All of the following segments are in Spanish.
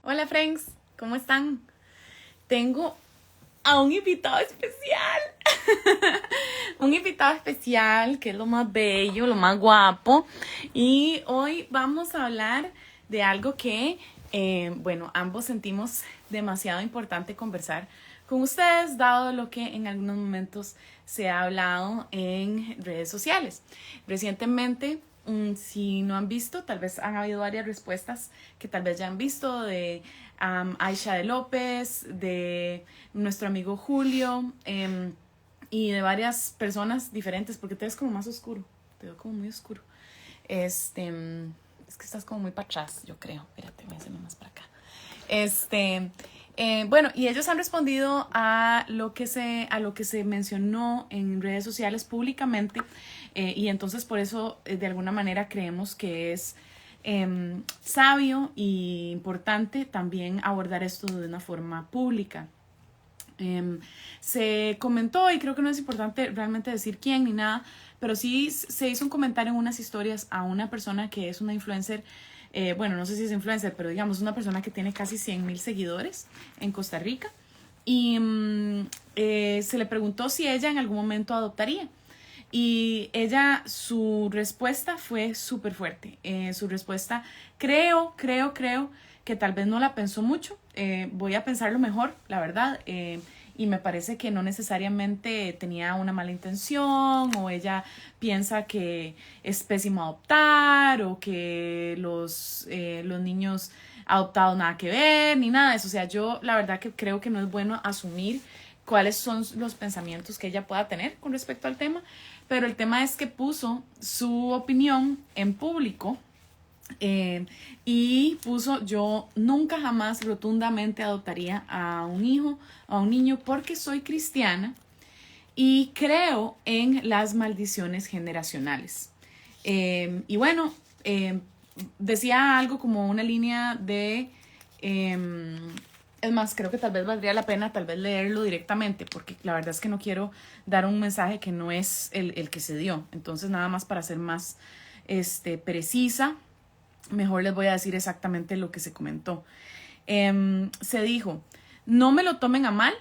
Hola, friends, ¿cómo están? Tengo a un invitado especial. Un invitado especial que es lo más bello, lo más guapo. Y hoy vamos a hablar de algo que, ambos sentimos demasiado importante conversar con ustedes, dado lo que en algunos momentos se ha hablado en redes sociales. Recientemente, si no han visto, tal vez han habido varias respuestas que tal vez ya han visto de Aisha de López, de nuestro amigo Julio y de varias personas diferentes, porque te ves como más oscuro, te veo como muy oscuro. Es que estás como muy para atrás, yo creo. Espérate, voy a hacerlo más para acá. Y ellos han respondido a lo que se mencionó en redes sociales públicamente, y entonces por eso de alguna manera creemos que es sabio y importante también abordar esto de una forma pública. Se comentó, y creo que no es importante realmente decir quién ni nada, pero sí se hizo un comentario en unas historias a una persona que es una influencer. No sé si es influencer, pero digamos una persona que tiene casi 100,000 seguidores en Costa Rica, y se le preguntó si ella en algún momento adoptaría. Y su respuesta fue súper fuerte. Su respuesta, creo que tal vez no la pensó mucho. Voy a pensarlo mejor, la verdad. Y me parece que no necesariamente tenía una mala intención, o ella piensa que es pésimo adoptar, o que los niños adoptados nada que ver, ni nada de eso. O sea, yo la verdad que creo que no es bueno asumir cuáles son los pensamientos que ella pueda tener con respecto al tema, pero el tema es que puso su opinión en público, y puso: yo nunca jamás rotundamente adoptaría a un hijo, a un niño, porque soy cristiana y creo en las maldiciones generacionales. Eh, y bueno, eh, Decía algo como una línea de... es más, creo que tal vez valdría la pena tal vez leerlo directamente, porque la verdad es que no quiero dar un mensaje que no es el que se dio. Entonces, nada más para ser más precisa, mejor les voy a decir exactamente lo que se comentó. Se dijo: no me lo tomen a mal,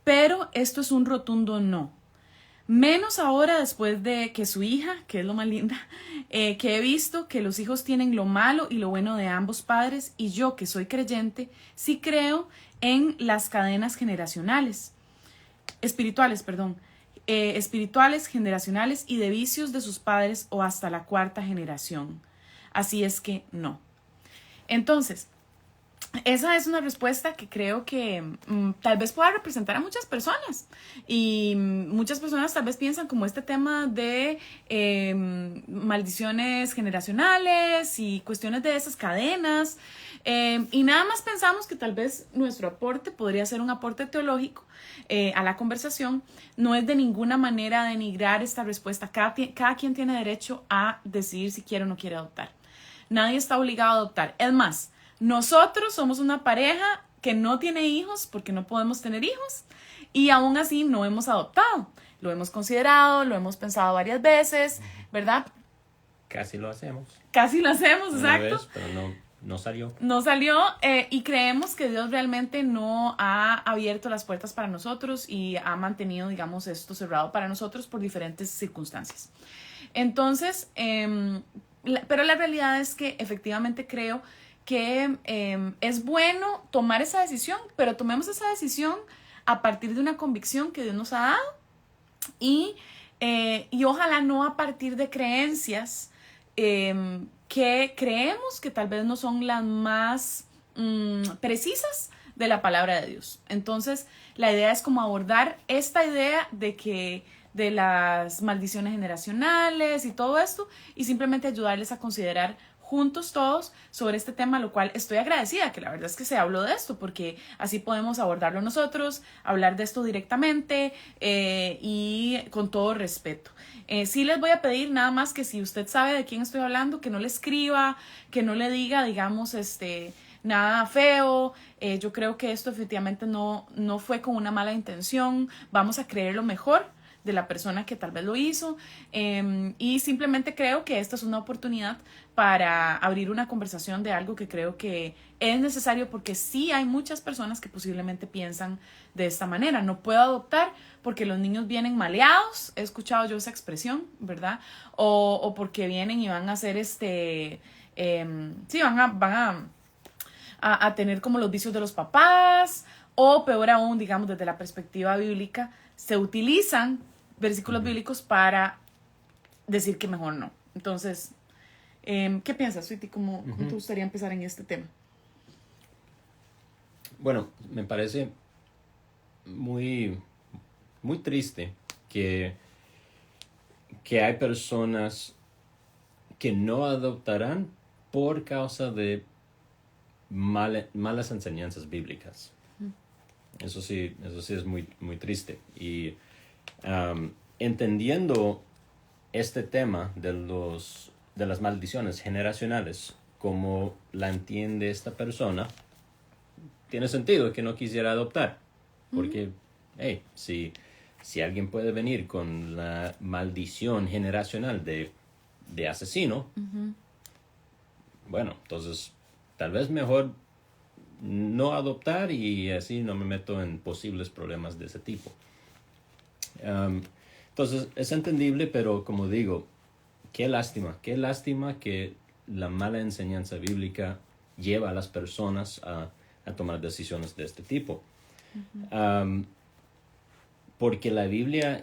pero esto es un rotundo no. Menos ahora, después de que su hija, que es lo más linda, que he visto que los hijos tienen lo malo y lo bueno de ambos padres, y yo, que soy creyente, sí creo en las cadenas espirituales, espirituales, generacionales y de vicios de sus padres o hasta la cuarta generación. Así es que no. Entonces, esa es una respuesta que creo que tal vez pueda representar a muchas personas, y muchas personas tal vez piensan como este tema de maldiciones generacionales y cuestiones de esas cadenas, y nada más pensamos que tal vez nuestro aporte podría ser un aporte teológico a la conversación. No es de ninguna manera denigrar esta respuesta. Cada quien tiene derecho a decidir si quiere o no quiere adoptar. Nadie está obligado a adoptar. Es más, nosotros somos una pareja que no tiene hijos porque no podemos tener hijos, y aún así no hemos adoptado. Lo hemos considerado, lo hemos pensado varias veces, ¿verdad? Casi lo hacemos. Casi lo hacemos, Una exacto. vez, pero no salió. No salió, y creemos que Dios realmente no ha abierto las puertas para nosotros y ha mantenido, digamos, esto cerrado para nosotros por diferentes circunstancias. Entonces, pero la realidad es que efectivamente creo que es bueno tomar esa decisión, pero tomemos esa decisión a partir de una convicción que Dios nos ha dado, y ojalá no a partir de creencias que creemos que tal vez no son las más precisas de la palabra de Dios. Entonces, la idea es como abordar esta idea de las maldiciones generacionales y todo esto, y simplemente ayudarles a considerar juntos todos sobre este tema, lo cual estoy agradecida que la verdad es que se habló de esto, porque así podemos abordarlo nosotros, hablar de esto directamente, y con todo respeto. Sí les voy a pedir nada más que si usted sabe de quién estoy hablando, que no le escriba, que no le diga, digamos, nada feo. Yo creo que esto efectivamente no fue con una mala intención. Vamos a creer lo mejor de la persona que tal vez lo hizo, y simplemente creo que esta es una oportunidad para abrir una conversación de algo que creo que es necesario, porque sí hay muchas personas que posiblemente piensan de esta manera: no puedo adoptar porque los niños vienen maleados, he escuchado yo esa expresión, ¿verdad? O porque vienen y van a hacer sí, van a tener como los vicios de los papás, o peor aún, digamos, desde la perspectiva bíblica, se utilizan versículos bíblicos para decir que mejor no. Entonces, ¿qué piensas, Sweetie? ¿Cómo te gustaría empezar en este tema? Bueno, me parece muy, muy triste que hay personas que no adoptarán por causa de malas enseñanzas bíblicas. Eso sí es muy, muy triste. Y entendiendo este tema de las maldiciones generacionales, como la entiende esta persona, tiene sentido que no quisiera adoptar. Porque, hey, si alguien puede venir con la maldición generacional de asesino, bueno, entonces tal vez mejor no adoptar, y así no me meto en posibles problemas de ese tipo. Entonces es entendible, pero como digo, qué lástima que la mala enseñanza bíblica lleva a las personas a tomar decisiones de este tipo. Porque la Biblia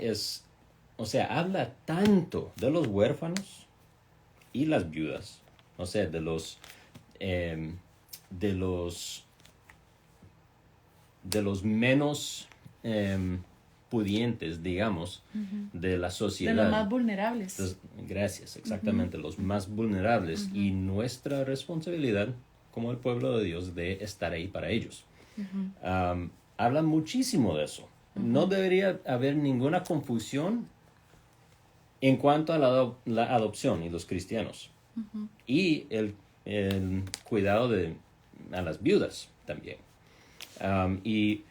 habla tanto de los huérfanos y las viudas, de los menos pudientes, digamos, de la sociedad. De los más vulnerables. Entonces, gracias, exactamente, los más vulnerables, y nuestra responsabilidad como el pueblo de Dios de estar ahí para ellos. Hablan muchísimo de eso. No debería haber ninguna confusión en cuanto a la adopción y los cristianos. Y el cuidado a las viudas también. Y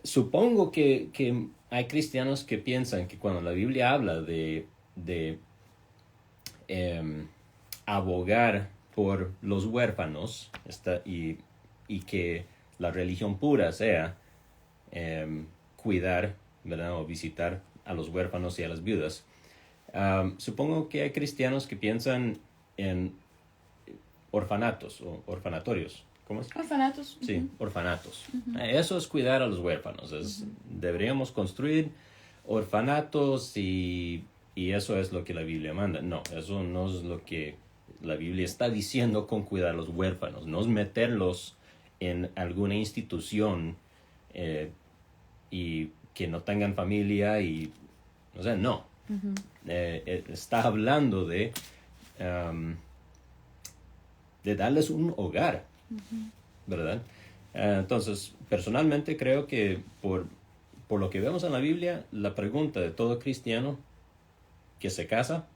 supongo que hay cristianos que piensan que cuando la Biblia habla de abogar por los huérfanos, y que la religión pura sea cuidar, ¿verdad?, o visitar a los huérfanos y a las viudas. Supongo que hay cristianos que piensan en orfanatos o orfanatorios. ¿Cómo es? Orfanatos. Sí, orfanatos. Eso es cuidar a los huérfanos. Deberíamos construir orfanatos y eso es lo que la Biblia manda. No, eso no es lo que la Biblia está diciendo con cuidar a los huérfanos. No es meterlos en alguna institución y que no tengan familia y... no. Está hablando de darles un hogar, ¿verdad? Entonces, personalmente creo que por lo que vemos en la Biblia, la pregunta de todo cristiano que se casa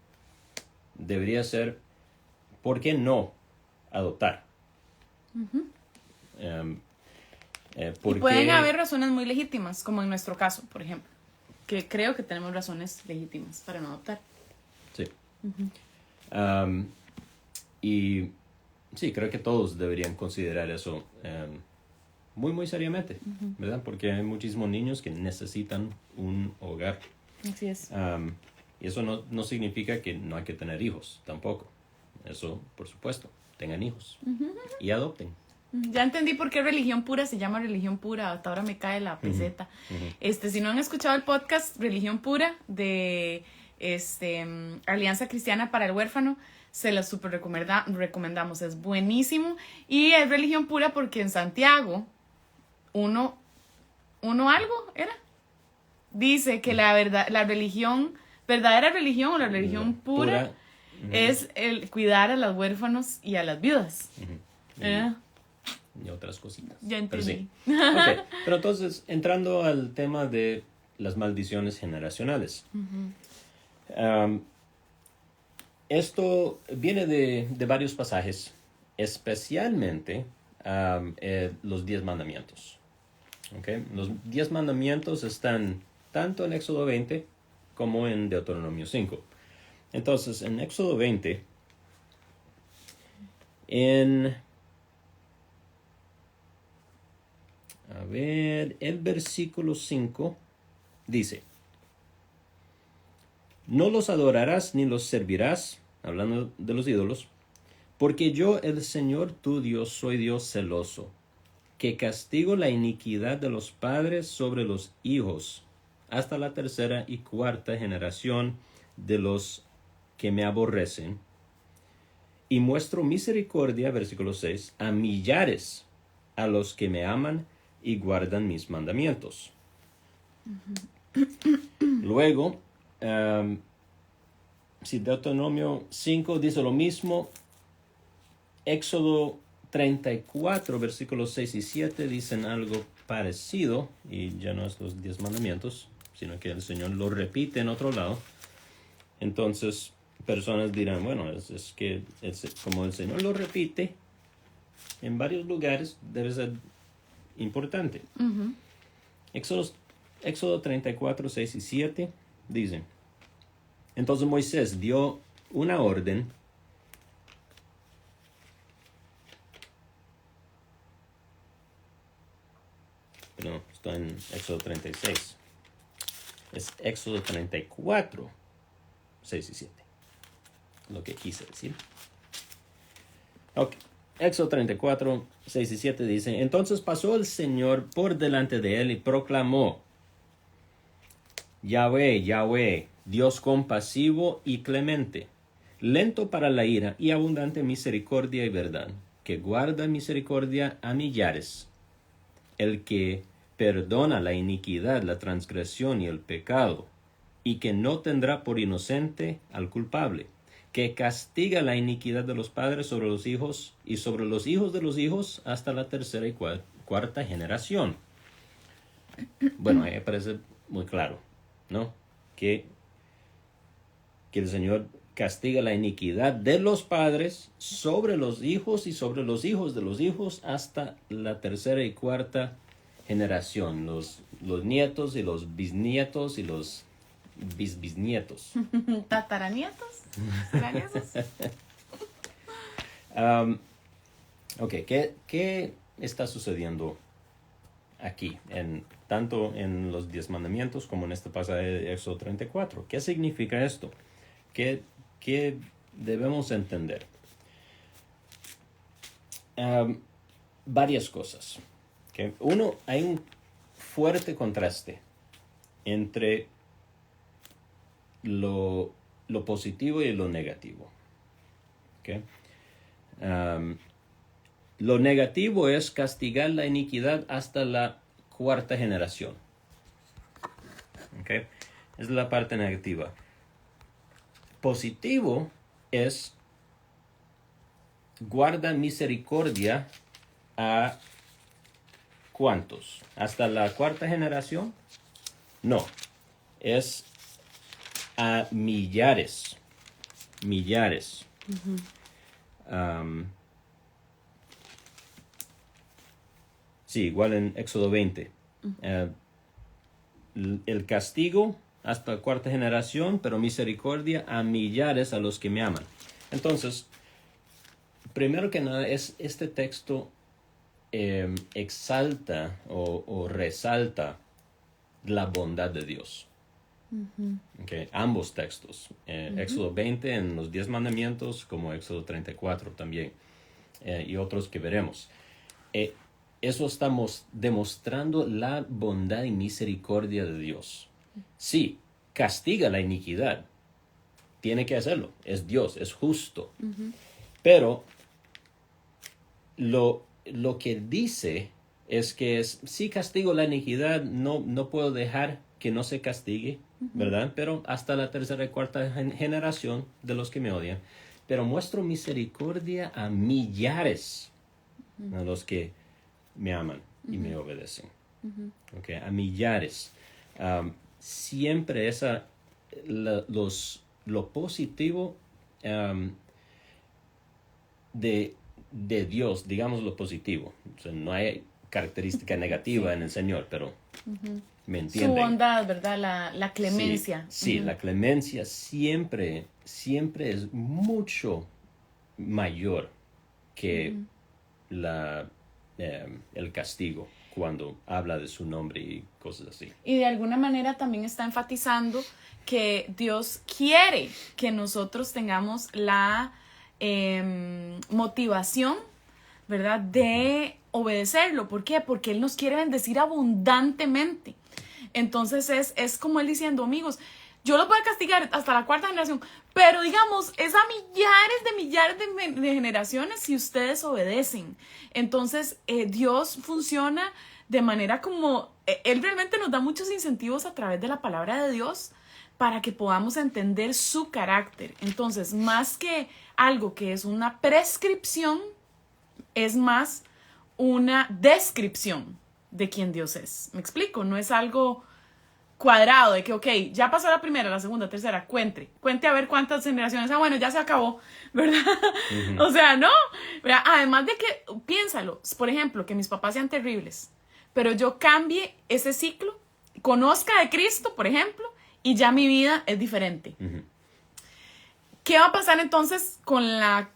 debería ser: ¿por qué no adoptar? Y pueden haber razones muy legítimas, como en nuestro caso, por ejemplo, que creo que tenemos razones legítimas para no adoptar. Sí. Y sí, creo que todos deberían considerar eso muy, muy seriamente, ¿verdad? Porque hay muchísimos niños que necesitan un hogar. Así es. Y eso no significa que no hay que tener hijos, tampoco. Eso, por supuesto, tengan hijos y adopten. Ya entendí por qué religión pura se llama religión pura. Hasta ahora me cae la peseta. Si no han escuchado el podcast Religión Pura de Alianza Cristiana para el Huérfano, se la super recomendamos. Es buenísimo. Y es religión pura porque en Santiago uno algo era, dice que la verdadera religión o la religión pura es el cuidar a los huérfanos y a las viudas. Y otras cositas. Ya entendí. Pero, sí. Okay. Pero entonces, entrando al tema de las maldiciones generacionales. Esto viene de varios pasajes, especialmente los 10 mandamientos. ¿Okay? Los 10 mandamientos están tanto en Éxodo 20 como en Deuteronomio 5. Entonces, en Éxodo 20, el versículo 5 dice: no los adorarás ni los servirás, hablando de los ídolos, porque yo, el Señor tu Dios, soy Dios celoso, que castigo la iniquidad de los padres sobre los hijos, hasta la tercera y cuarta generación de los que me aborrecen, y muestro misericordia, versículo 6, a millares a los que me aman y guardan mis mandamientos. Luego, si Deuteronomio 5 dice lo mismo, Éxodo 34, versículos 6 y 7 dicen algo parecido, y ya no es los 10 mandamientos, sino que el Señor lo repite en otro lado. Entonces, personas dirán, bueno, es que como el Señor lo repite en varios lugares, debe ser importante. Éxodo 34, 6 y 7 dicen: entonces Moisés dio una orden no, está en Éxodo 36. Es Éxodo 34, 6 y 7. Lo que quise decir. Ok. Éxodo 34, 6 y 7 dice: entonces pasó el Señor por delante de él y proclamó: Yahweh, Yahweh, Dios compasivo y clemente, lento para la ira y abundante en misericordia y verdad, que guarda misericordia a millares, el que perdona la iniquidad, la transgresión y el pecado, y que no tendrá por inocente al culpable, que castiga la iniquidad de los padres sobre los hijos y sobre los hijos de los hijos hasta la tercera y cuarta generación. Bueno, ahí parece muy claro, ¿no? Que el Señor castiga la iniquidad de los padres sobre los hijos y sobre los hijos de los hijos hasta la tercera y cuarta generación, los nietos y los bisnietos y los bisnietos. ¿Tataranietos? ¿Serán esos? Ok, ¿qué está sucediendo aquí? Tanto en los 10 mandamientos como en este pasaje de Éxodo 34. ¿Qué significa esto? ¿Qué debemos entender? Varias cosas. ¿Okay? Uno, hay un fuerte contraste entre lo positivo y lo negativo. ¿Okay? Lo negativo es castigar la iniquidad hasta la cuarta generación. ¿Okay? Es la parte negativa. Positivo es guarda misericordia a ¿cuántos? ¿Hasta la cuarta generación? No, es a millares. Millares. Sí, igual en Éxodo 20. El castigo hasta la cuarta generación, pero misericordia a millares a los que me aman. Entonces, primero que nada, este texto exalta o resalta la bondad de Dios. Okay, ambos textos, Éxodo 20 en los 10 mandamientos, como Éxodo 34 también, y otros que veremos. Eso estamos demostrando la bondad y misericordia de Dios. Sí, castiga la iniquidad, tiene que hacerlo, es Dios, es justo. Pero lo que dice es que si castigo la iniquidad, no puedo dejar que no se castigue, ¿verdad? Pero hasta la tercera y cuarta generación de los que me odian. Pero muestro misericordia a millares, a los que me aman y me obedecen. Okay, a millares. Siempre lo positivo de Dios, digamos lo positivo. O sea, no hay característica negativa en el Señor, pero ¿Me Su entienden? bondad, ¿verdad? La clemencia. Sí, la clemencia siempre es mucho mayor que el castigo cuando habla de su nombre y cosas así. Y de alguna manera también está enfatizando que Dios quiere que nosotros tengamos la motivación, ¿verdad? De obedecerlo. ¿Por qué? Porque Él nos quiere bendecir abundantemente. Entonces es como Él diciendo, amigos, yo los voy a castigar hasta la 4ª generación, pero digamos, es a millares de generaciones si ustedes obedecen. Entonces, Dios funciona de manera como, Él realmente nos da muchos incentivos a través de la palabra de Dios para que podamos entender su carácter. Entonces, más que algo que es una prescripción, es más una descripción de quién Dios es. ¿Me explico? No es algo cuadrado de que, ok, ya pasó la primera, la segunda, tercera, cuente a ver cuántas generaciones, bueno, ya se acabó, ¿verdad? O sea, no, ¿verdad? Además de que, piénsalo, por ejemplo, que mis papás sean terribles, pero yo cambie ese ciclo, conozca de Cristo, por ejemplo, y ya mi vida es diferente. ¿Qué va a pasar entonces con la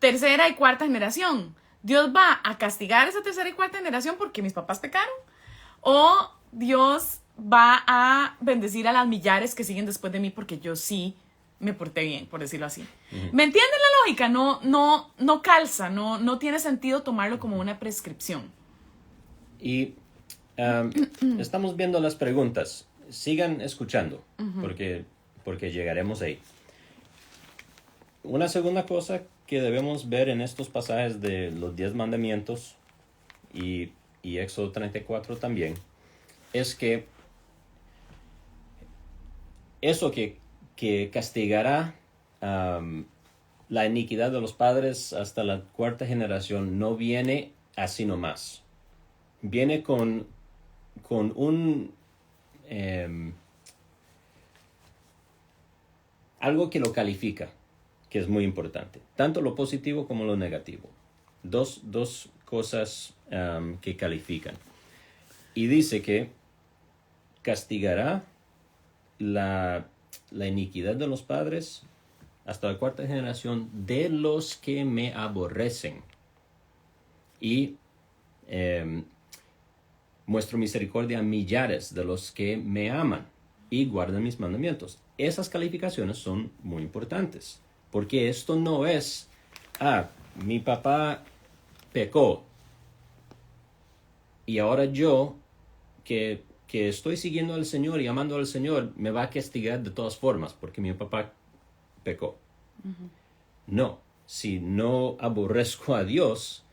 3ª y 4ª generación? ¿Dios va a castigar esa 3ª y 4ª generación porque mis papás pecaron? ¿O Dios va a bendecir a las millares que siguen después de mí porque yo sí me porté bien, por decirlo así? ¿Me entienden la lógica? No calza, no tiene sentido tomarlo como una prescripción. Y estamos viendo las preguntas. Sigan escuchando, porque llegaremos ahí. Una segunda cosa que debemos ver en estos pasajes de los 10 mandamientos y Éxodo 34 también, es que eso que castigará la iniquidad de los padres hasta la 4ª generación no viene así nomás. Viene con un algo que lo califica, que es muy importante. Tanto lo positivo como lo negativo. Dos cosas que califican. Y dice que castigará la iniquidad de los padres hasta la 4ª generación de los que me aborrecen. Y muestro misericordia a millares de los que me aman y guardan mis mandamientos. Esas calificaciones son muy importantes, porque esto no es, mi papá pecó y ahora yo, que estoy siguiendo al Señor y amando al Señor, me va a castigar de todas formas, porque mi papá pecó. No, si no aborrezco a Dios,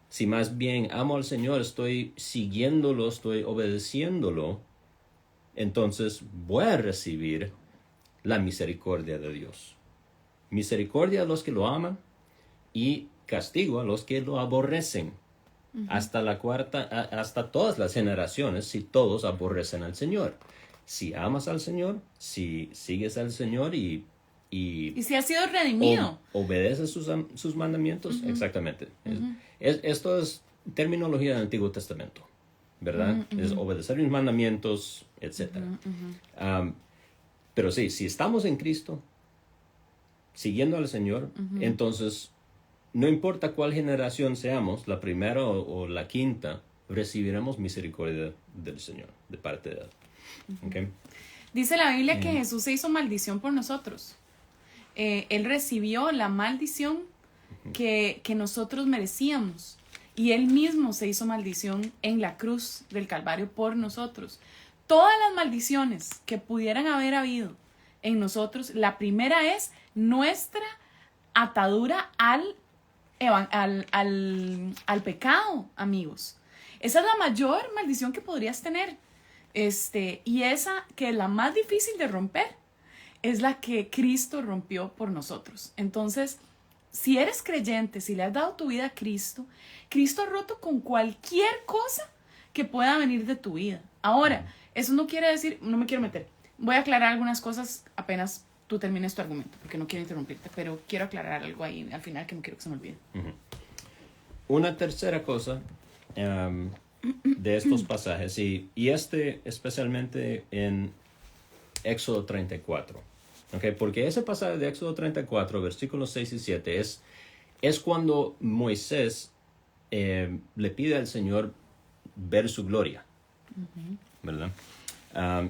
si más bien amo al Señor, estoy siguiéndolo, estoy obedeciéndolo, entonces voy a recibir la misericordia de Dios. Misericordia a los que lo aman y castigo a los que lo aborrecen. Hasta la 4ª, hasta todas las generaciones, si todos aborrecen al Señor. Si amas al Señor, si sigues al Señor y si has sido redimido. Obedeces sus mandamientos, exactamente. Esto es terminología del Antiguo Testamento, ¿verdad? Es obedecer mis mandamientos, etc. Pero sí, si estamos en Cristo, siguiendo al Señor, entonces, no importa cuál generación seamos, la primera o la 5ª, recibiremos misericordia del Señor, de parte de Él. ¿Okay? Dice la Biblia que Jesús se hizo maldición por nosotros. Él recibió la maldición que nosotros merecíamos. Y Él mismo se hizo maldición en la cruz del Calvario por nosotros. Todas las maldiciones que pudieran haber habido en nosotros, la primera es nuestra atadura al pecado, amigos. Esa es la mayor maldición que podrías tener. Y esa, que es la más difícil de romper, es la que Cristo rompió por nosotros. Entonces, si eres creyente, si le has dado tu vida a Cristo, Cristo ha roto con cualquier cosa que pueda venir de tu vida. Ahora, eso no quiere decir, no me quiero meter. Voy a aclarar algunas cosas apenas tú termines tu argumento, porque no quiero interrumpirte, pero quiero aclarar algo ahí al final que no quiero que se me olvide. Una tercera cosa de estos pasajes, y este especialmente en Éxodo 34. ¿Okay? Porque ese pasaje de Éxodo 34, versículos 6 y 7, es cuando Moisés le pide al Señor ver su gloria, ¿verdad?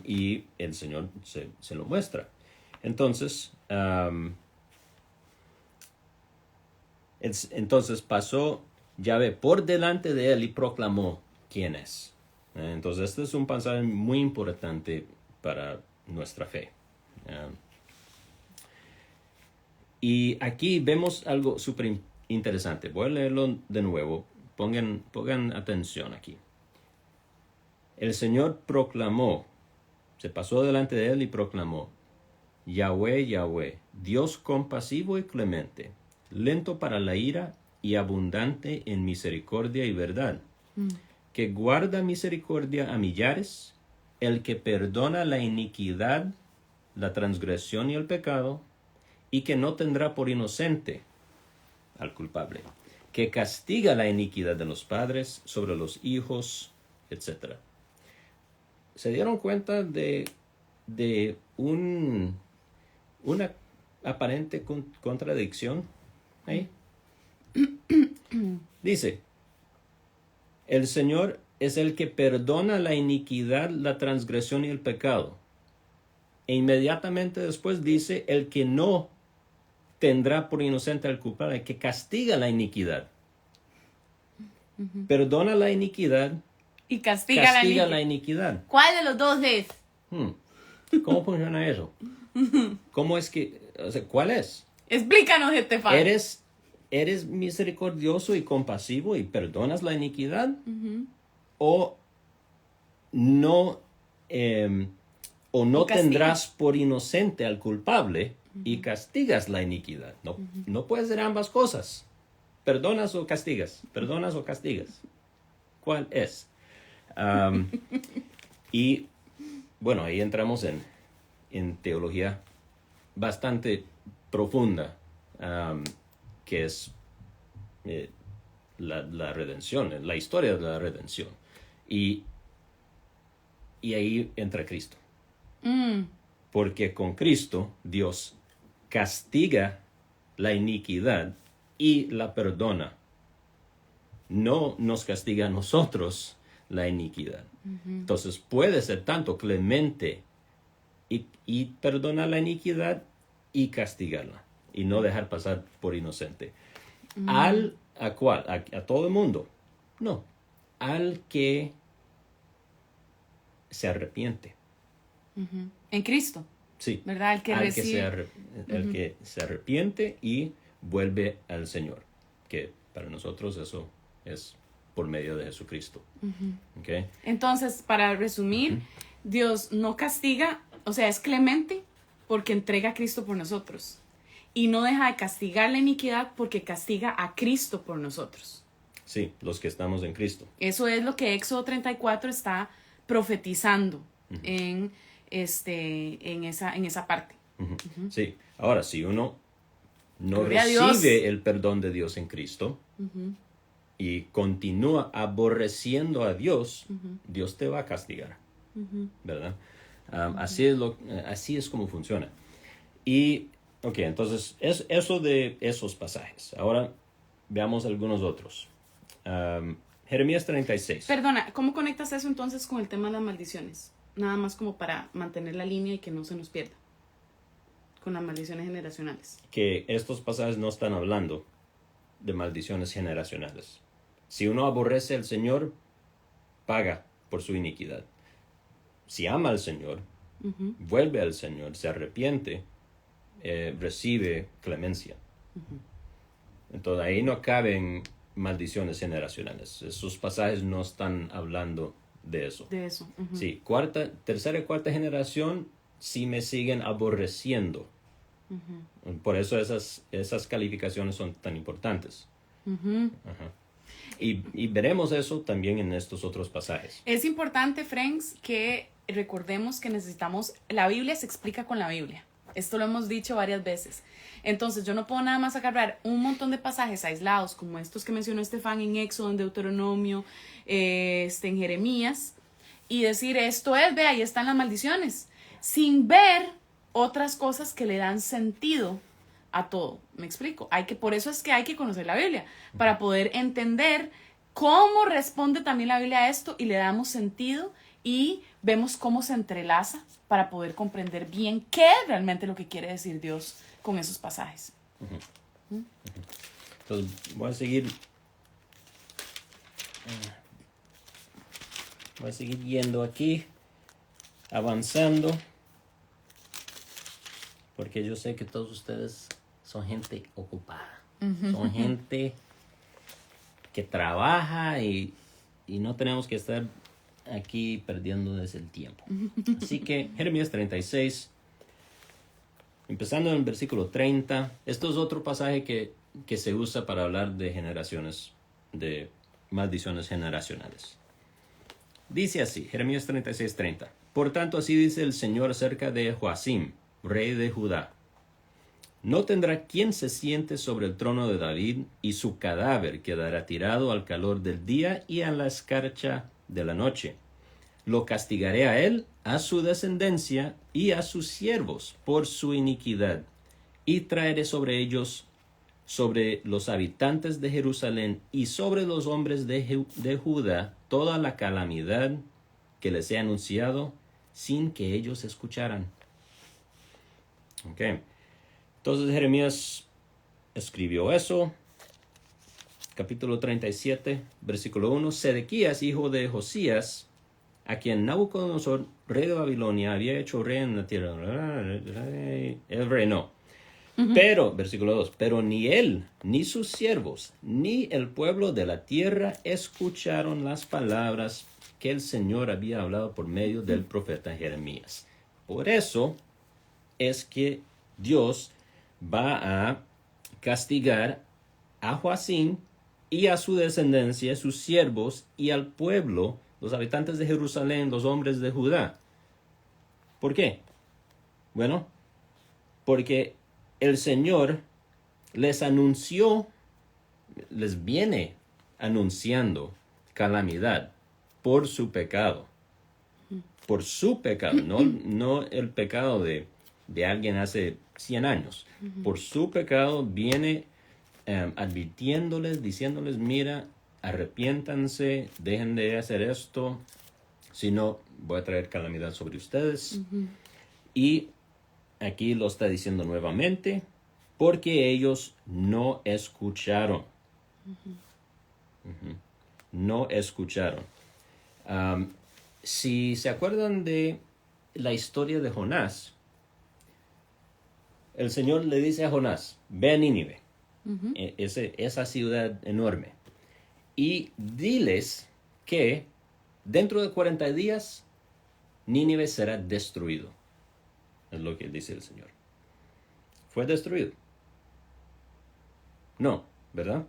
Y el Señor se lo muestra. Entonces, entonces pasó Yahvé por delante de él y proclamó quién es. Entonces, este es un pasaje muy importante para nuestra fe. Y aquí vemos algo súper interesante. Voy a leerlo de nuevo. Pongan atención aquí. El Señor proclamó, se pasó delante de él y proclamó: Yahvé, Yahvé, Dios compasivo y clemente, lento para la ira y abundante en misericordia y verdad, que guarda misericordia a millares, el que perdona la iniquidad, la transgresión y el pecado, y que no tendrá por inocente al culpable, que castiga la iniquidad de los padres sobre los hijos, etc. ¿Se dieron cuenta de una aparente contradicción ahí? Dice, el Señor es el que perdona la iniquidad, la transgresión y el pecado. E inmediatamente después dice, el que no tendrá por inocente al culpable, el que castiga la iniquidad. Perdona la iniquidad Y castiga la iniquidad. ¿Cuál de los dos es? ¿Cómo funciona eso? ¿Cómo es que, o sea, cuál es? Explícanos, Estefan. ¿Eres misericordioso y compasivo y perdonas la iniquidad? ¿O no, tendrás por inocente al culpable y castigas la iniquidad? No puedes ser ambas cosas. ¿Perdonas o castigas? ¿Perdonas o castigas? ¿Cuál es? Y bueno, ahí entramos en teología bastante profunda, que es la redención, la historia de la redención. Y ahí entra Cristo. Porque con Cristo Dios castiga la iniquidad y la perdona. No nos castiga a nosotros la iniquidad. Entonces puede ser tanto clemente y perdonar la iniquidad y castigarla y no dejar pasar por inocente. ¿A cuál? ¿A todo el mundo? No. Al que se arrepiente. En Cristo. Sí. ¿Verdad? El que recibe. El que se arrepiente y vuelve al Señor. Que para nosotros eso es por medio de Jesucristo. ¿Okay? Entonces, para resumir, Dios no castiga, o sea, es clemente porque entrega a Cristo por nosotros. Y no deja de castigar la iniquidad porque castiga a Cristo por nosotros. Sí, los que estamos en Cristo. Eso es lo que Éxodo 34 está profetizando en esa parte. Sí. Ahora, si uno no Gloria a Dios. recibe el perdón de Dios en Cristo y continúa aborreciendo a Dios, Dios te va a castigar. ¿Verdad? Así es como funciona. Y, ok, entonces, es eso de esos pasajes. Ahora, veamos algunos otros. Jeremías 36. Perdona, ¿cómo conectas eso entonces con el tema de las maldiciones? Nada más como para mantener la línea y que no se nos pierda. Con las maldiciones generacionales. Que estos pasajes no están hablando de maldiciones generacionales. Si uno aborrece al Señor, paga por su iniquidad. Si ama al Señor, vuelve al Señor, se arrepiente, recibe clemencia. Entonces ahí no caben maldiciones generacionales. Esos pasajes no están hablando de eso. De eso. Sí, tercera y cuarta generación sí me siguen aborreciendo. Por eso esas calificaciones son tan importantes. Y veremos eso también en estos otros pasajes. Es importante, friends, que recordemos que necesitamos... La Biblia se explica con la Biblia. Esto lo hemos dicho varias veces. Entonces, yo no puedo nada más agarrar un montón de pasajes aislados, como estos que mencionó Estefan en Éxodo, en Deuteronomio, en Jeremías, y decir, esto es, ve, ahí están las maldiciones, sin ver otras cosas que le dan sentido a todo. ¿Me explico? Por eso es que hay que conocer la Biblia, para poder entender cómo responde también la Biblia a esto y le damos sentido y vemos cómo se entrelaza para poder comprender bien qué es realmente lo que quiere decir Dios con esos pasajes. Entonces, voy a seguir yendo aquí, avanzando, porque yo sé que todos ustedes son gente ocupada, son gente que trabaja y no tenemos que estar aquí perdiéndoles el tiempo. Así que Jeremías 36, empezando en el versículo 30, esto es otro pasaje que se usa para hablar de generaciones, de maldiciones generacionales. Dice así, Jeremías 36, 30. Por tanto, así dice el Señor acerca de Joacim, rey de Judá. No tendrá quien se siente sobre el trono de David, y su cadáver quedará tirado al calor del día y a la escarcha de la noche. Lo castigaré a él, a su descendencia y a sus siervos por su iniquidad, y traeré sobre ellos, sobre los habitantes de Jerusalén y sobre los hombres de Judá, toda la calamidad que les he anunciado, sin que ellos escucharan. Okay. Entonces Jeremías escribió eso. Capítulo 37, versículo 1. Sedequías, hijo de Josías, a quien Nabucodonosor, rey de Babilonia, había hecho rey en la tierra. El reinó. Pero, versículo 2, pero ni él, ni sus siervos, ni el pueblo de la tierra escucharon las palabras que el Señor había hablado por medio del profeta Jeremías. Por eso es que Dios va a castigar a Joacim y a su descendencia, sus siervos, y al pueblo, los habitantes de Jerusalén, los hombres de Judá. ¿Por qué? Bueno, porque el Señor les viene anunciando calamidad por su pecado. Por su pecado, no el pecado de alguien hace 100 años. Por su pecado viene advirtiéndoles, diciéndoles, mira, arrepiéntanse, dejen de hacer esto, si no, voy a traer calamidad sobre ustedes. Y aquí lo está diciendo nuevamente, porque ellos no escucharon. No escucharon. Si se acuerdan de la historia de Jonás, el Señor le dice a Jonás, ve a Nínive, esa ciudad enorme, y diles que dentro de 40 días Nínive será destruido. Es lo que dice el Señor. ¿Fue destruido? No, ¿verdad?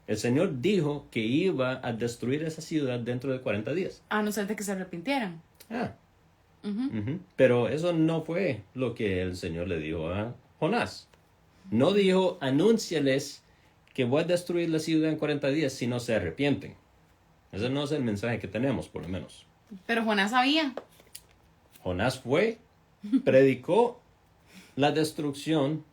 El Señor dijo que iba a destruir esa ciudad dentro de 40 días. A no ser de que se arrepintieran. Pero eso no fue lo que el Señor le dijo a Jonás. No dijo, anúnciales que voy a destruir la ciudad en 40 días si no se arrepienten. Ese no es el mensaje que tenemos, por lo menos. Pero Jonás sabía. Jonás fue, predicó la destrucción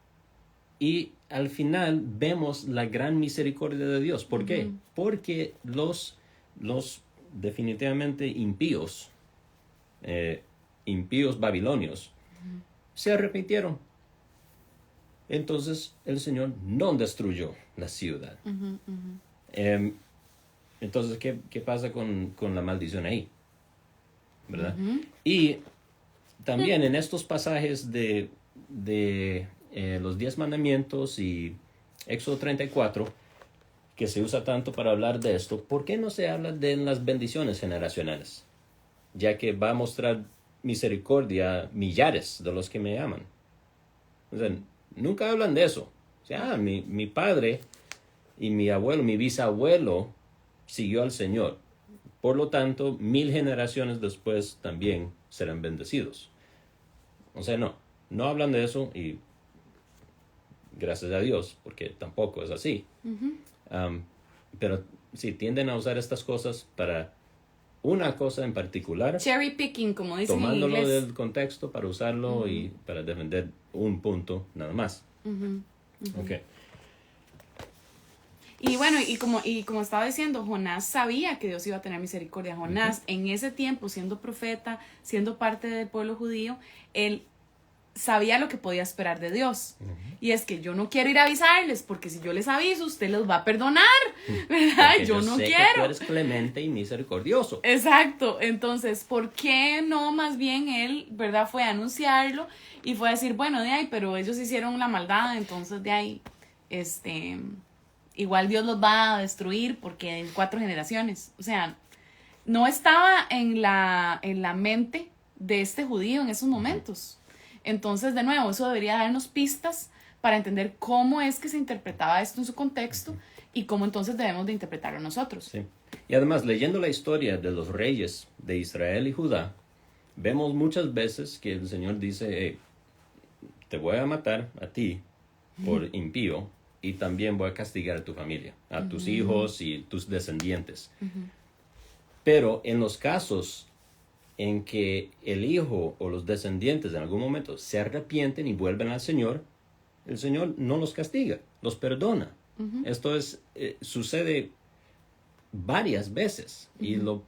y al final vemos la gran misericordia de Dios. ¿Por qué? Porque los definitivamente impíos babilonios se arrepintieron. Entonces el Señor no destruyó la ciudad. Entonces, ¿qué pasa con la maldición ahí? ¿Verdad? Y también en estos pasajes de los 10 mandamientos y Éxodo 34, que se usa tanto para hablar de esto, ¿por qué no se habla de las bendiciones generacionales? Ya que va a mostrar misericordia a millares de los que me aman. O sea, nunca hablan de eso. O sea, mi padre y mi abuelo, mi bisabuelo siguió al Señor. Por lo tanto, 1000 generaciones después también serán bendecidos. O sea, no no hablan de eso y gracias a Dios, porque tampoco es así. Pero sí, tienden a usar estas cosas para una cosa en particular, Cherry picking, como dicen en tomándolo inglés. del contexto para usarlo y para defender un punto nada más. Ok. Y bueno, y como estaba diciendo, Jonás sabía que Dios iba a tener misericordia. Jonás, en ese tiempo, siendo profeta, siendo parte del pueblo judío, él sabía lo que podía esperar de Dios. Y es que yo no quiero ir a avisarles, porque si yo les aviso, usted los va a perdonar, ¿verdad? Porque Yo no sé que quiero. tú eres clemente y misericordioso. Exacto, entonces, ¿por qué no más bien él, verdad, fue a anunciarlo y fue a decir, bueno, de ahí, pero ellos hicieron la maldad, entonces de ahí, igual Dios los va a destruir porque en 4 generaciones, o sea, no estaba en la mente de este judío en esos momentos. Entonces, de nuevo, eso debería darnos pistas para entender cómo es que se interpretaba esto en su contexto y cómo entonces debemos de interpretarlo nosotros. Sí. Y además, leyendo la historia de los reyes de Israel y Judá, vemos muchas veces que el Señor dice, hey, te voy a matar a ti por impío y también voy a castigar a tu familia, a tus hijos y tus descendientes. Pero en los casos en que el hijo o los descendientes en algún momento se arrepienten y vuelven al Señor, el Señor no los castiga, los perdona. Esto sucede varias veces y lo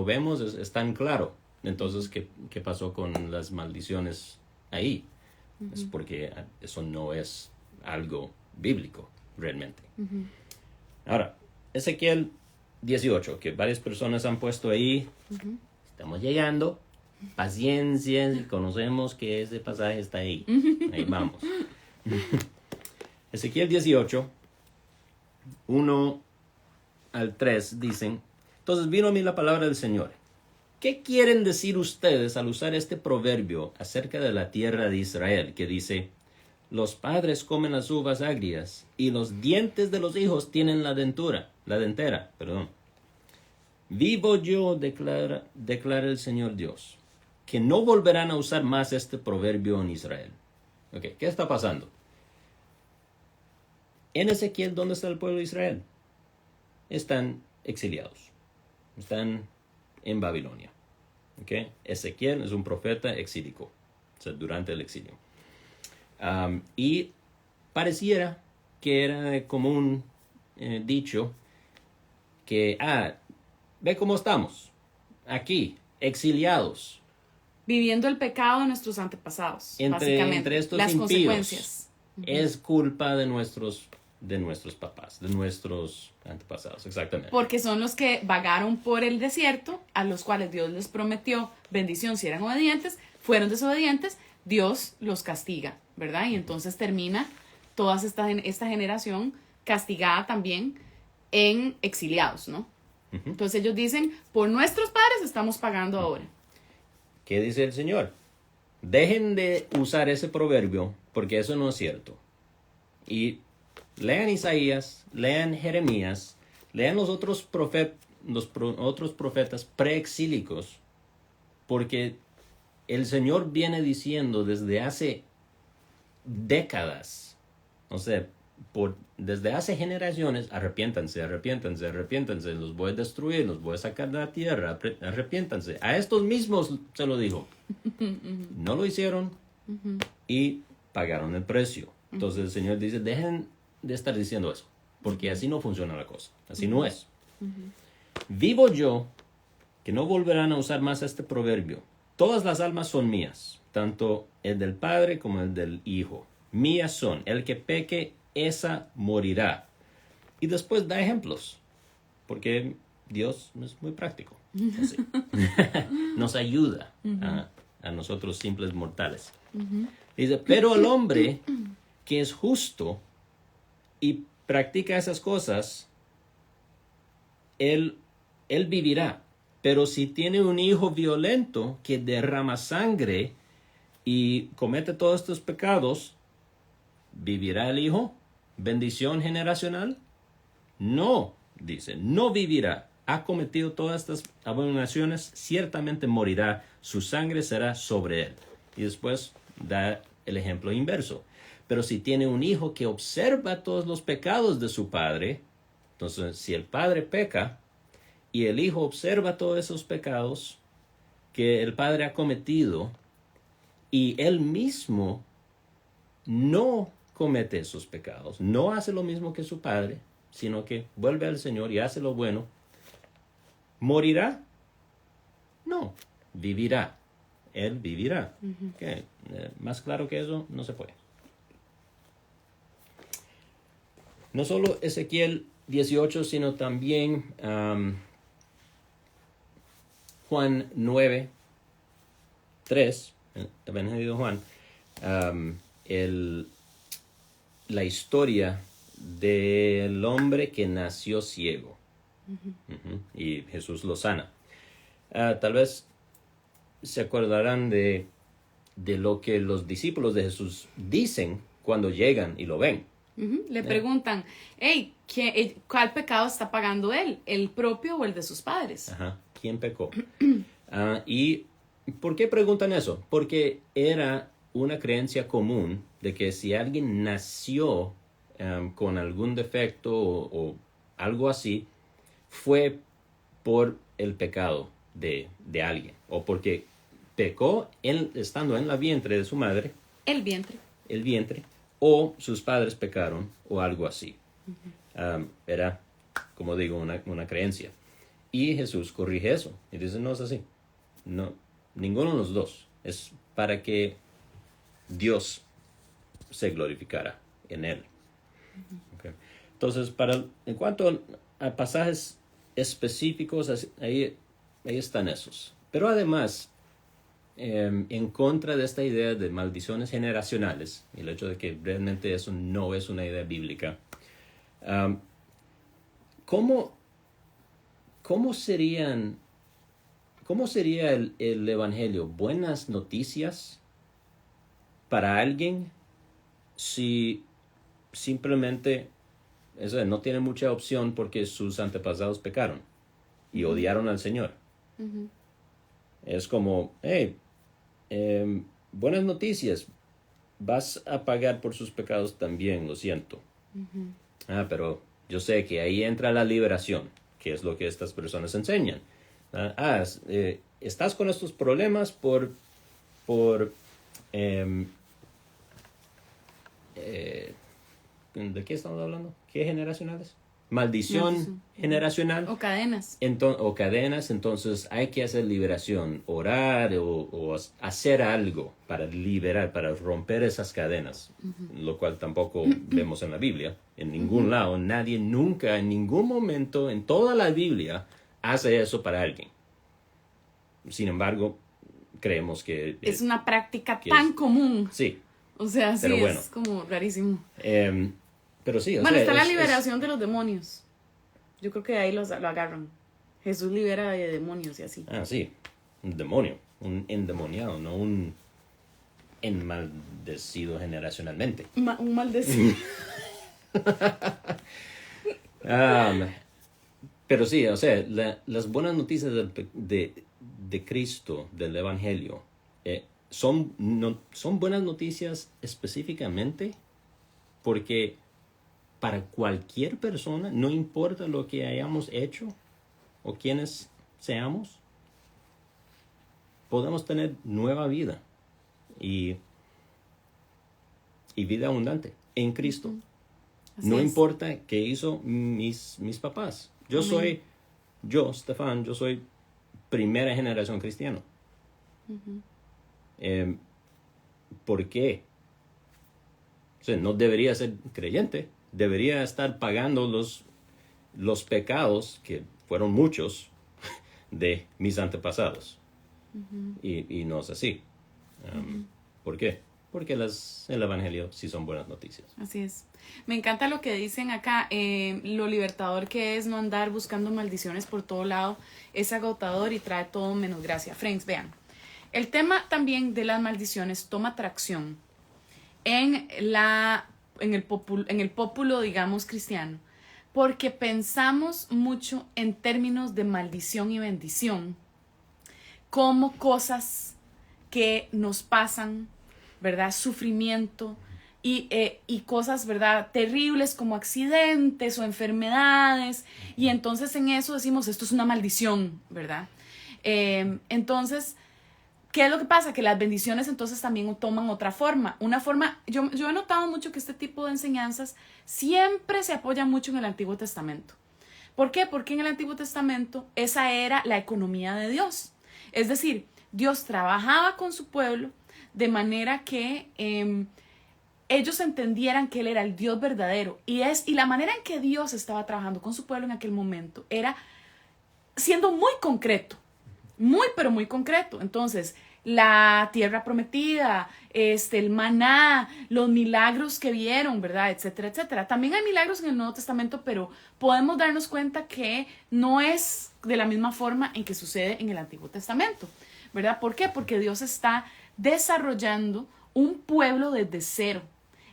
vemos, es tan claro. Entonces, ¿qué pasó con las maldiciones ahí? Es porque eso no es algo bíblico realmente. Ahora, Ezequiel 18, que varias personas han puesto ahí. Estamos llegando. Paciencia, si conocemos que ese pasaje está ahí. Ahí vamos. Ezequiel 18, 1 al 3 dicen, entonces vino a mí la palabra del Señor. ¿Qué quieren decir ustedes al usar este proverbio acerca de la tierra de Israel? Que dice, los padres comen las uvas agrias y los dientes de los hijos tienen la dentera. Vivo yo, declara el Señor Dios, que no volverán a usar más este proverbio en Israel. Okay, ¿qué está pasando? En Ezequiel, ¿dónde está el pueblo de Israel? Están exiliados. Están en Babilonia. Okay? Ezequiel es un profeta exílico, o sea, durante el exilio. Y pareciera que era común dicho que, ve cómo estamos, aquí, exiliados. Viviendo el pecado de nuestros antepasados, básicamente. Entre estos las impíos, consecuencias. Es culpa de nuestros papás, de nuestros antepasados, exactamente. Porque son los que vagaron por el desierto, a los cuales Dios les prometió bendición si eran obedientes, fueron desobedientes, Dios los castiga, ¿verdad? Y entonces termina toda esta generación castigada también en exiliados, ¿no? Entonces ellos dicen, por nuestros padres estamos pagando ahora. ¿Qué dice el Señor? Dejen de usar ese proverbio, porque eso no es cierto. Y lean Isaías, lean Jeremías, lean los otros profetas preexílicos, porque el Señor viene diciendo desde hace décadas, o sea, desde hace generaciones, arrepiéntanse, los voy a destruir, los voy a sacar de la tierra, arrepiéntanse. A estos mismos se lo dijo. No lo hicieron y pagaron el precio. Entonces el Señor dice, dejen de estar diciendo eso, porque así no funciona la cosa, así no es. Vivo yo, que no volverán a usar más este proverbio. Todas las almas son mías, tanto el del Padre como el del Hijo. Mías son, el que peque, esa morirá. Y después da ejemplos, porque Dios es muy práctico. Así. Nos ayuda a nosotros simples mortales. Dice, pero el hombre que es justo y practica esas cosas, él vivirá. Pero si tiene un hijo violento que derrama sangre y comete todos estos pecados, ¿vivirá el hijo? ¿Bendición generacional? No, dice, no vivirá. Ha cometido todas estas abominaciones, ciertamente morirá. Su sangre será sobre él. Y después da el ejemplo inverso. Pero si tiene un hijo que observa todos los pecados de su padre, entonces si el padre peca y el hijo observa todos esos pecados que el padre ha cometido y él mismo no comete esos pecados, no hace lo mismo que su padre, sino que vuelve al Señor y hace lo bueno, ¿morirá? No, vivirá. Él vivirá. Okay. Más claro que eso no se puede. No solo Ezequiel 18, sino también Juan 9, 3, el Evangelio de Juan, la historia del hombre que nació ciego. Y Jesús lo sana. Tal vez se acordarán de lo que los discípulos de Jesús dicen cuando llegan y lo ven. Le preguntan, hey, ¿cuál pecado está pagando él? ¿El propio o el de sus padres? Ajá. ¿Quién pecó? ¿Y por qué preguntan eso? Porque era una creencia común de que si alguien nació con algún defecto o algo así, fue por el pecado de alguien, o porque pecó él estando en la vientre de su madre. El vientre, o sus padres pecaron, o algo así. Era, como digo, una creencia. Y Jesús corrige eso, y dice, no es así. No, ninguno de los dos. Es para que Dios se glorificara en él. Okay. Entonces, en cuanto a pasajes específicos, ahí están esos. Pero además, en contra de esta idea de maldiciones generacionales, y el hecho de que realmente eso no es una idea bíblica, ¿cómo sería el Evangelio? ¿Buenas noticias para alguien si simplemente no tiene mucha opción porque sus antepasados pecaron y odiaron al Señor? Es como, hey, buenas noticias, vas a pagar por sus pecados también, lo siento. Pero yo sé que ahí entra la liberación, que es lo que estas personas enseñan. Estás con estos problemas por ¿de qué estamos hablando? ¿Qué generacionales? Maldición generacional. O cadenas. Entonces hay que hacer liberación, orar o hacer algo para liberar, para romper esas cadenas, lo cual tampoco vemos en la Biblia, en ningún lado. Nadie nunca, en ningún momento, en toda la Biblia, hace eso para alguien. Sin embargo, creemos que es una práctica tan común. Sí. O sea, sí, bueno, es como rarísimo. Pero sí, bueno, está la liberación de los demonios. Yo creo que ahí lo agarran. Jesús libera de demonios y así. Sí, un demonio, un endemoniado, no un enmaldecido generacionalmente. Un maldecido. Pero sí, o sea, las buenas noticias de Cristo, del Evangelio, son buenas noticias específicamente porque para cualquier persona, no importa lo que hayamos hecho o quienes seamos, podemos tener nueva vida y vida abundante en Cristo. No importa qué hizo mis papás. Yo soy primera generación cristiano. ¿Por qué? O sea, no debería ser creyente. Debería estar pagando los pecados, que fueron muchos, de mis antepasados. Y no es así. ¿Por qué? Porque el Evangelio sí son buenas noticias. Así es. Me encanta lo que dicen acá. Lo libertador que es no andar buscando maldiciones por todo lado. Es agotador y trae todo menos gracia. Friends, vean. El tema también de las maldiciones toma tracción en el pópulo, digamos, cristiano, porque pensamos mucho en términos de maldición y bendición, como cosas que nos pasan ¿verdad? Sufrimiento y cosas, ¿verdad? Terribles como accidentes o enfermedades. Y entonces en eso decimos, esto es una maldición, ¿verdad? Entonces, ¿qué es lo que pasa? Que las bendiciones entonces también toman otra forma. Una forma, yo he notado mucho que este tipo de enseñanzas siempre se apoya mucho en el Antiguo Testamento. ¿Por qué? Porque en el Antiguo Testamento esa era la economía de Dios. Es decir, Dios trabajaba con su pueblo de manera que ellos entendieran que Él era el Dios verdadero. Y la manera en que Dios estaba trabajando con su pueblo en aquel momento era siendo muy concreto. Muy, pero muy concreto. Entonces, la tierra prometida, el maná, los milagros que vieron, ¿verdad? Etcétera, etcétera. También hay milagros en el Nuevo Testamento, pero podemos darnos cuenta que no es de la misma forma en que sucede en el Antiguo Testamento, ¿verdad? ¿Por qué? Porque Dios está desarrollando un pueblo desde cero.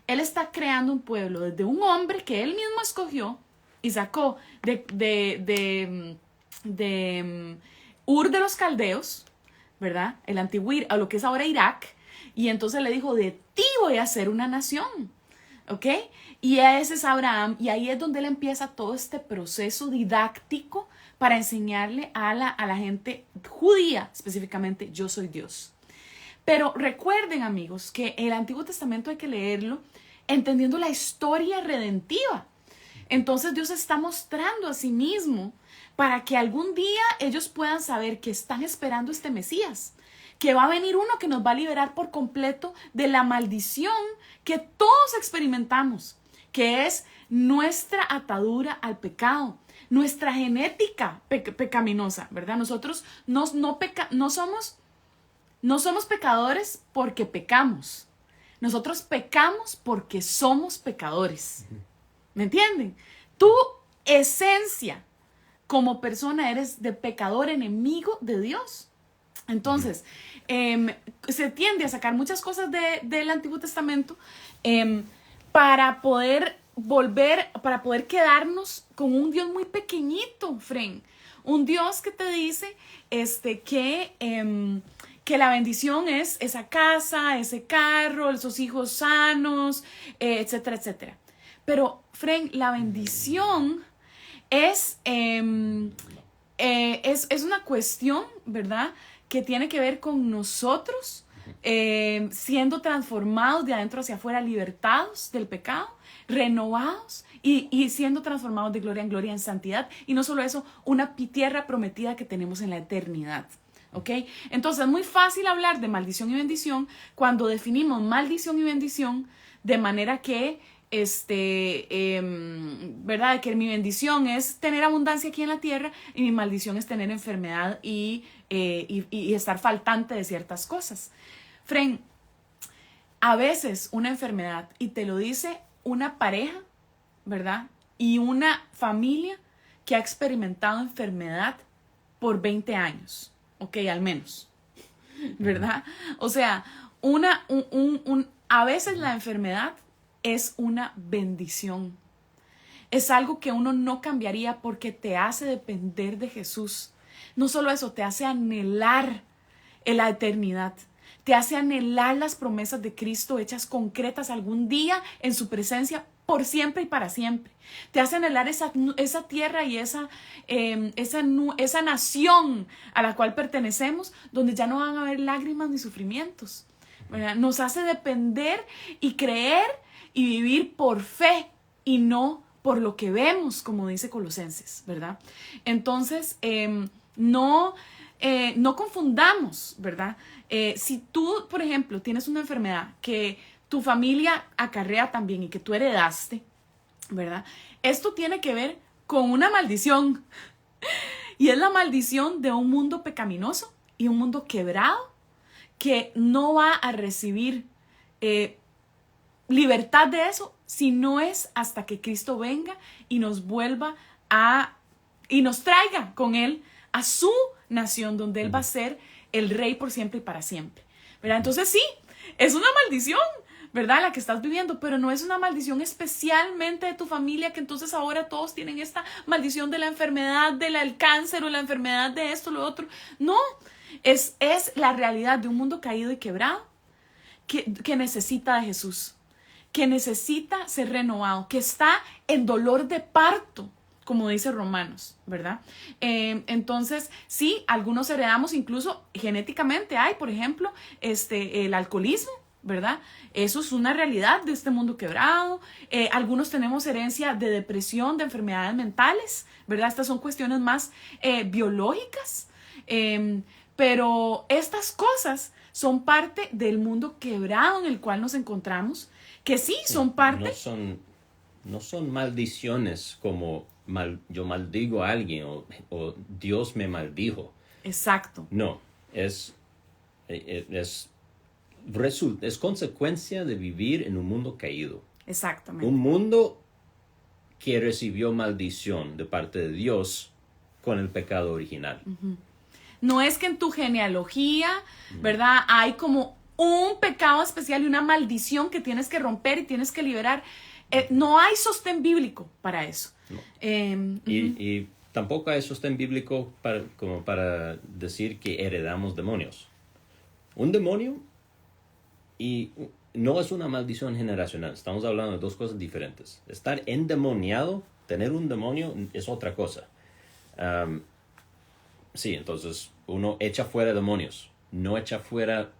Él está creando un pueblo desde un hombre que Él mismo escogió y sacó de Ur de los Caldeos, ¿verdad? El antiguo, a lo que es ahora Irak. Y entonces le dijo, de ti voy a hacer una nación, ¿ok? Y ese es Abraham. Y ahí es donde él empieza todo este proceso didáctico para enseñarle a la gente judía, específicamente, yo soy Dios. Pero recuerden, amigos, que el Antiguo Testamento hay que leerlo entendiendo la historia redentiva. Entonces Dios está mostrando a sí mismo para que algún día ellos puedan saber que están esperando este Mesías, que va a venir uno que nos va a liberar por completo de la maldición que todos experimentamos, que es nuestra atadura al pecado, nuestra genética pecaminosa, ¿verdad? Nosotros no somos pecadores porque pecamos. Nosotros pecamos porque somos pecadores. ¿Me entienden? Tu esencia como persona eres de pecador enemigo de Dios. Entonces, se tiende a sacar muchas cosas del Antiguo Testamento para poder quedarnos con un Dios muy pequeñito, Fren. Un Dios que te dice que la bendición es esa casa, ese carro, esos hijos sanos, etcétera, etcétera. Pero, Fren, la bendición es una cuestión, ¿verdad?, que tiene que ver con nosotros siendo transformados de adentro hacia afuera, libertados del pecado, renovados y siendo transformados de gloria en gloria en santidad. Y no solo eso, una tierra prometida que tenemos en la eternidad. ¿Ok? Entonces es muy fácil hablar de maldición y bendición cuando definimos maldición y bendición de manera que ¿verdad? Que mi bendición es tener abundancia aquí en la tierra y mi maldición es tener enfermedad y estar faltante de ciertas cosas. Fren, a veces una enfermedad, y te lo dice una pareja, ¿verdad? Y una familia que ha experimentado enfermedad por 20 años, ok, al menos, ¿verdad? O sea, a veces la enfermedad es una bendición. Es algo que uno no cambiaría porque te hace depender de Jesús. No solo eso, te hace anhelar en la eternidad. Te hace anhelar las promesas de Cristo hechas concretas algún día en su presencia por siempre y para siempre. Te hace anhelar esa tierra y esa nación a la cual pertenecemos, donde ya no van a haber lágrimas ni sufrimientos, ¿verdad? Nos hace depender y creer y vivir por fe y no por lo que vemos, como dice Colosenses, ¿verdad? Entonces, no confundamos, ¿verdad? Si tú, por ejemplo, tienes una enfermedad que tu familia acarrea también y que tú heredaste, ¿verdad? Esto tiene que ver con una maldición. Y es la maldición de un mundo pecaminoso y un mundo quebrado que no va a recibir libertad de eso si no es hasta que Cristo venga y nos vuelva y nos traiga con Él a su nación, donde Él va a ser el rey por siempre y para siempre, ¿verdad? Entonces sí, es una maldición, ¿verdad?, la que estás viviendo, pero no es una maldición especialmente de tu familia, que entonces ahora todos tienen esta maldición de la enfermedad, del cáncer o la enfermedad de esto, lo otro. No, es la realidad de un mundo caído y quebrado, que necesita de Jesús, que necesita ser renovado, que está en dolor de parto, como dice Romanos, ¿verdad? Entonces, sí, algunos heredamos incluso genéticamente. Hay, por ejemplo, el alcoholismo, ¿verdad? Eso es una realidad de este mundo quebrado. Algunos tenemos herencia de depresión, de enfermedades mentales, ¿verdad? Estas son cuestiones más biológicas. Pero estas cosas son parte del mundo quebrado en el cual nos encontramos, que sí son parte. No son maldiciones como yo maldigo a alguien o Dios me maldijo. Exacto. No, es consecuencia de vivir en un mundo caído. Exactamente. Un mundo que recibió maldición de parte de Dios con el pecado original. Uh-huh. No es que en tu genealogía, ¿verdad? Hay como un pecado especial y una maldición que tienes que romper y tienes que liberar. No hay sostén bíblico para eso. No. Uh-huh. Y tampoco hay sostén bíblico como para decir que heredamos demonios. Un demonio y no es una maldición generacional. Estamos hablando de dos cosas diferentes. Estar endemoniado, tener un demonio, es otra cosa. Sí, entonces uno echa fuera demonios, no echa fuera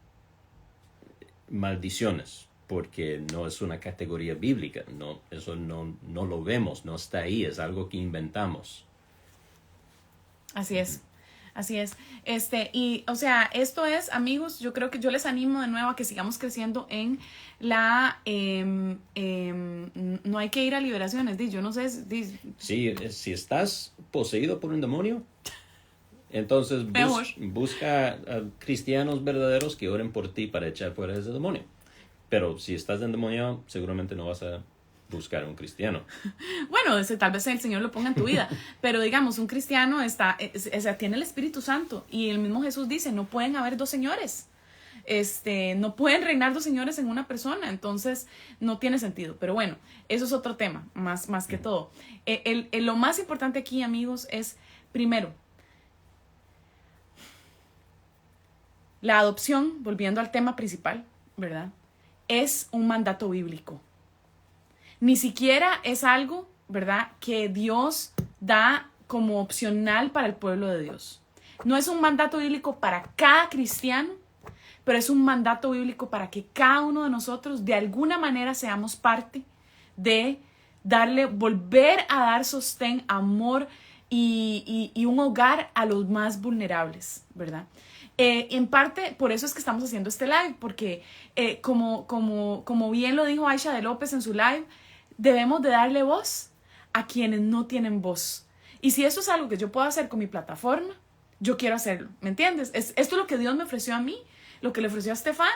maldiciones, porque no es una categoría bíblica. No, eso no lo vemos, no está ahí, es algo que inventamos. Así es. Así es. Y, o sea, esto es, amigos, yo creo que yo les animo de nuevo a que sigamos creciendo en la, no hay que ir a liberaciones, yo no sé. Sí, si estás poseído por un demonio, entonces busca a cristianos verdaderos que oren por ti para echar fuera ese demonio. Pero si estás endemoniado, seguramente no vas a buscar a un cristiano. Bueno, tal vez el Señor lo ponga en tu vida, pero digamos, un cristiano tiene el Espíritu Santo y el mismo Jesús dice, no pueden haber dos señores, no pueden reinar dos señores en una persona, entonces no tiene sentido. Pero bueno, eso es otro tema, más que todo. Lo más importante aquí, amigos, es, primero, la adopción, volviendo al tema principal, ¿verdad? Es un mandato bíblico. Ni siquiera es algo, ¿verdad?, que Dios da como opcional para el pueblo de Dios. No es un mandato bíblico para cada cristiano, pero es un mandato bíblico para que cada uno de nosotros de alguna manera seamos parte de volver a dar sostén, amor y un hogar a los más vulnerables, ¿verdad? En parte, por eso es que estamos haciendo este live, porque como bien lo dijo Aisha de López en su live, debemos de darle voz a quienes no tienen voz. Y si eso es algo que yo puedo hacer con mi plataforma, yo quiero hacerlo, ¿me entiendes? Esto es lo que Dios me ofreció a mí, lo que le ofreció a Estefan.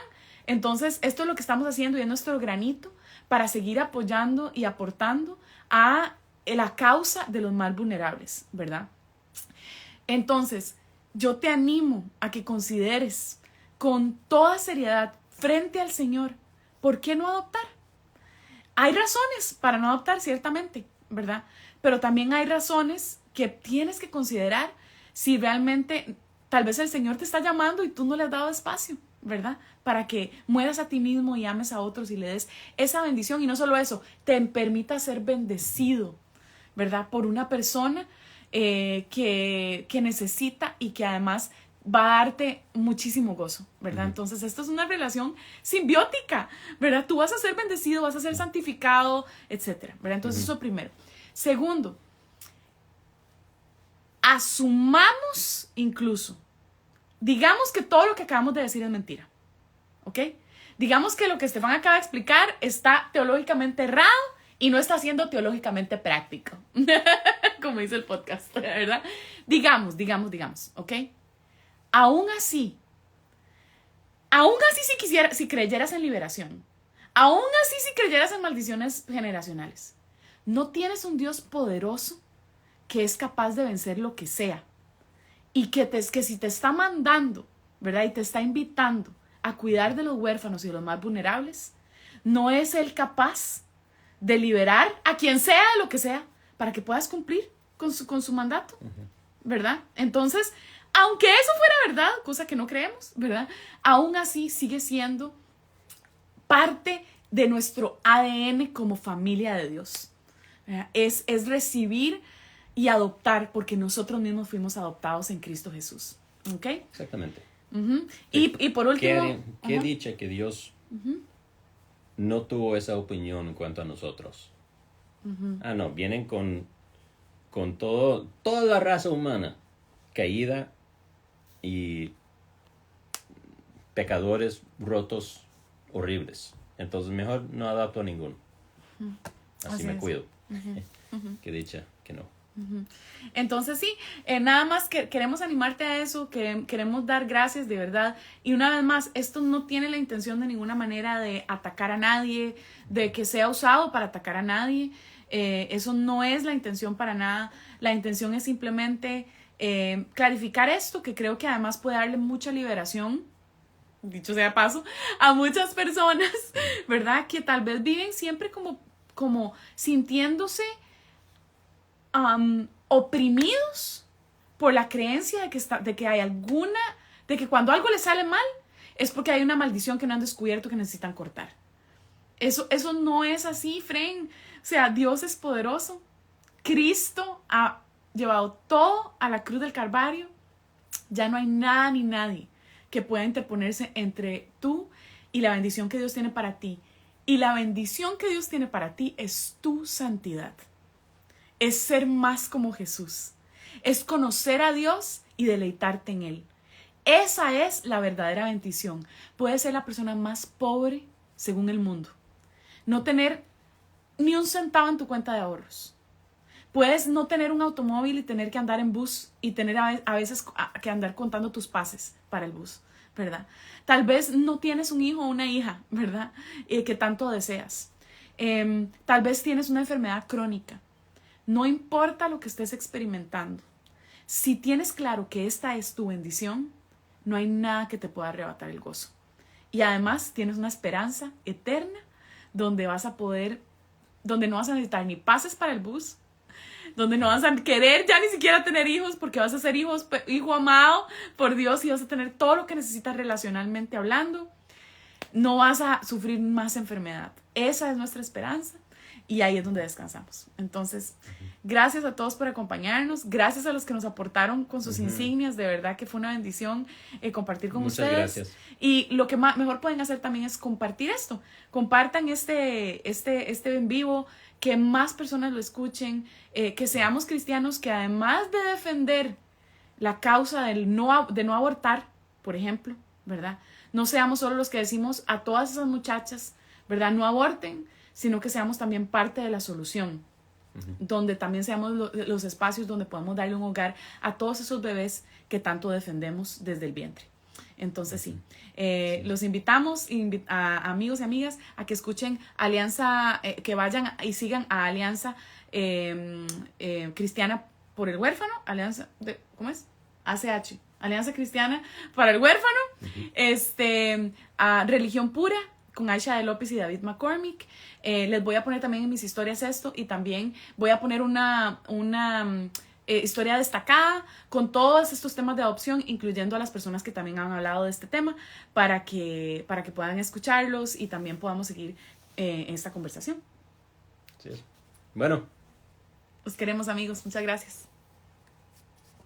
Entonces, esto es lo que estamos haciendo y es nuestro granito para seguir apoyando y aportando a la causa de los más vulnerables, ¿verdad? Entonces, yo te animo a que consideres con toda seriedad frente al Señor, ¿por qué no adoptar? Hay razones para no adoptar, ciertamente, ¿verdad? Pero también hay razones que tienes que considerar si realmente tal vez el Señor te está llamando y tú no le has dado espacio, ¿verdad? Para que mueras a ti mismo y ames a otros y le des esa bendición. Y no solo eso, te permita ser bendecido, ¿verdad? Por una persona que necesita y que además va a darte muchísimo gozo, ¿verdad? Uh-huh. Entonces, esto es una relación simbiótica, ¿verdad? Tú vas a ser bendecido, vas a ser santificado, etcétera, ¿verdad? Entonces, eso primero. Segundo, asumamos incluso, digamos que todo lo que acabamos de decir es mentira, ¿ok? Digamos que lo que Estefan acaba de explicar está teológicamente errado y no está siendo teológicamente práctico, como dice el podcast, ¿verdad? Digamos, ¿ok? Aún así si creyeras en liberación, aún así si creyeras en maldiciones generacionales, no tienes un Dios poderoso que es capaz de vencer lo que sea y que si te está mandando, ¿verdad? Y te está invitando a cuidar de los huérfanos y de los más vulnerables, ¿no es Él capaz de liberar a quien sea de lo que sea para que puedas cumplir con su mandato? ¿Verdad? Entonces, aunque eso fuera verdad, cosa que no creemos, ¿verdad? Aún así sigue siendo parte de nuestro ADN como familia de Dios. Es recibir y adoptar, porque nosotros mismos fuimos adoptados en Cristo Jesús. ¿Ok? Exactamente. Y por último... Qué dicha que Dios no tuvo esa opinión en cuanto a nosotros. No, vienen con toda la raza humana caída y pecadores rotos, horribles. Entonces mejor no adapto a ninguno. Así me cuido. Qué dicha que no. Entonces sí, nada más que queremos animarte a eso, que queremos dar gracias de verdad. Y una vez más, esto no tiene la intención de ninguna manera de atacar a nadie, de que sea usado para atacar a nadie. Eso no es la intención para nada. La intención es simplemente clarificar esto, que creo que además puede darle mucha liberación, dicho sea de paso, a muchas personas, ¿verdad? Que tal vez viven siempre como sintiéndose oprimidos por la creencia de que hay de que cuando algo les sale mal es porque hay una maldición que no han descubierto que necesitan cortar. Eso no es así, friend. O sea, Dios es poderoso. Cristo ha llevado todo a la cruz del Calvario. Ya no hay nada ni nadie que pueda interponerse entre tú y la bendición que Dios tiene para ti. Y la bendición que Dios tiene para ti es tu santidad. Es ser más como Jesús. Es conocer a Dios y deleitarte en Él. Esa es la verdadera bendición. Puedes ser la persona más pobre según el mundo. No tener ni un centavo en tu cuenta de ahorros. Puedes no tener un automóvil y tener que andar en bus y tener a veces que andar contando tus pases para el bus, ¿verdad? Tal vez no tienes un hijo o una hija, ¿verdad? Que tanto deseas. Tal vez tienes una enfermedad crónica. No importa lo que estés experimentando. Si tienes claro que esta es tu bendición, no hay nada que te pueda arrebatar el gozo. Y además tienes una esperanza eterna donde no vas a necesitar ni pases para el bus, donde no vas a querer ya ni siquiera tener hijos porque vas a ser hijo amado por Dios y vas a tener todo lo que necesitas relacionalmente hablando. No vas a sufrir más enfermedad. Esa es nuestra esperanza y ahí es donde descansamos. Entonces, gracias a todos por acompañarnos. Gracias a los que nos aportaron con sus insignias. De verdad que fue una bendición compartir con Muchas ustedes. Gracias. Y lo que mejor pueden hacer también es compartir esto. Compartan este en vivo, que más personas lo escuchen, que seamos cristianos que además de defender la causa de no abortar, por ejemplo, ¿verdad? No seamos solo los que decimos a todas esas muchachas, ¿verdad? No aborten, sino que seamos también parte de la solución, donde también seamos los espacios donde podamos darle un hogar a todos esos bebés que tanto defendemos desde el vientre. Entonces sí, los invitamos a amigos y amigas a que escuchen Alianza, que vayan y sigan a Alianza Cristiana por el Huérfano, ¿cómo es? ACH, Alianza Cristiana para el Huérfano, a Religión Pura con Aisha de López y David McCormick. Les voy a poner también en mis historias esto, y también voy a poner una historia destacada con todos estos temas de adopción, incluyendo a las personas que también han hablado de este tema, para que puedan escucharlos y también podamos seguir en esta conversación. Sí. Bueno. Los queremos, amigos. Muchas gracias.